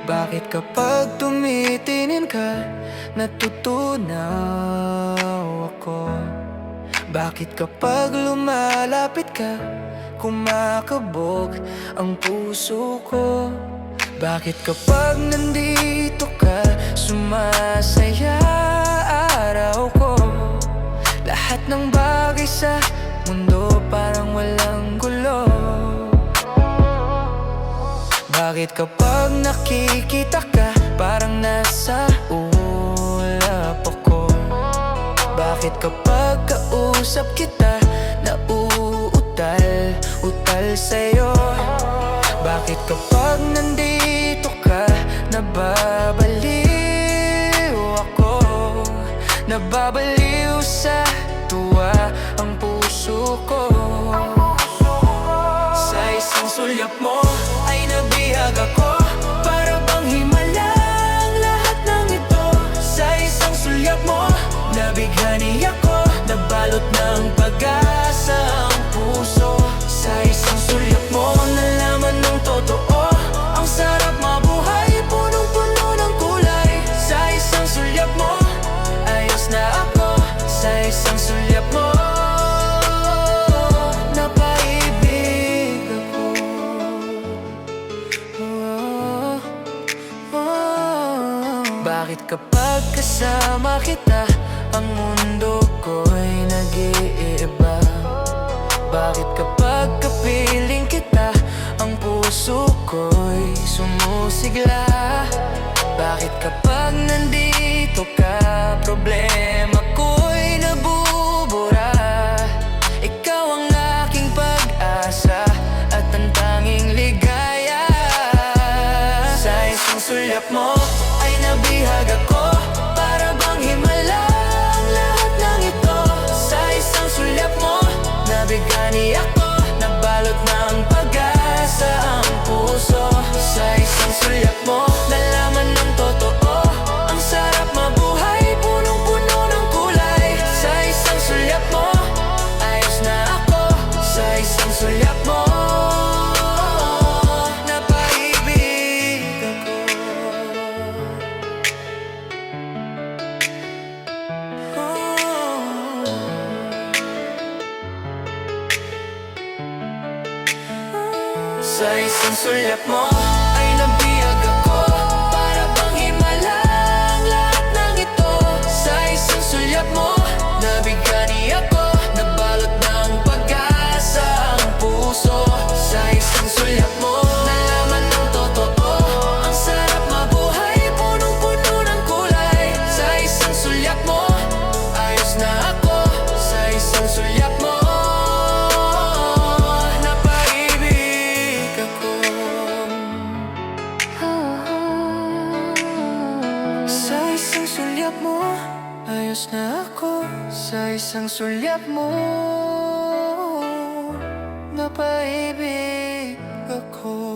Bakit kapag tumitingin ka, natutunaw ako? Bakit kapag lumalapit ka, kumakabog ang puso ko? Bakit kapag nandito ka, sumasaya araw ko? Lahat ng bagay sa mundo parang walang gulo. Bakit kapag nakikita ka, parang nasa ulap ako? Bakit kapag kausap kita, nauutal sa'yo? Bakit kapag nandito ka, nababaliw ako? Nababaliw sa tuwa ang puso ko. Sa isang sulyap mo ay nabihag ako, para bang himalang lahat ng ito. Sa isang sulyap mo, nabighani ako, nabalot ng pag-asa ang puso. Sa isang sulyap mo, nalaman ng totoo, ang sarap mabuhay, punong-puno ng kulay. Sa isang sulyap mo, ayos na ako. Sa isang sulyap mo, napaibig ako. Bakit kapag kasama kita, ang mundo ko'y nag-iiba? Bakit kapag kapiling kita, ang puso ko'y sumusigla? Bakit kapag nandito ka, problema ko'y nabubura? Ikaw ang aking pag-asa at ang tanging ligaya. Sa isang sulyap mo ay nabihag ako, para bang himalang lahat ng ito. Sa isang sulyap mo, nabighani ako, nabalot ng pag-asa ang puso. Sa isang sulyap mo, nalaman ng totoo, ang sarap mabuhay, punong-puno ng kulay. Sa isang sulyap mo, ayos na ako. Sa isang sulyap mo, napaibig ako. Sa isang sulyap mo ay nabihag ako, para bang himalang lahat ng ito. Sa isang sulyap mo, nabighani ako, nabalot ng pag-asa ang puso. Sa isang sulyap mo, nalaman ng totoo, ang sarap mabuhay, punong-puno ng kulay. Sa isang sulyap mo, ayos na ako. Sa isang sulyap mo, ayos na ako. Sa isang sulyap mo, napaibig ako.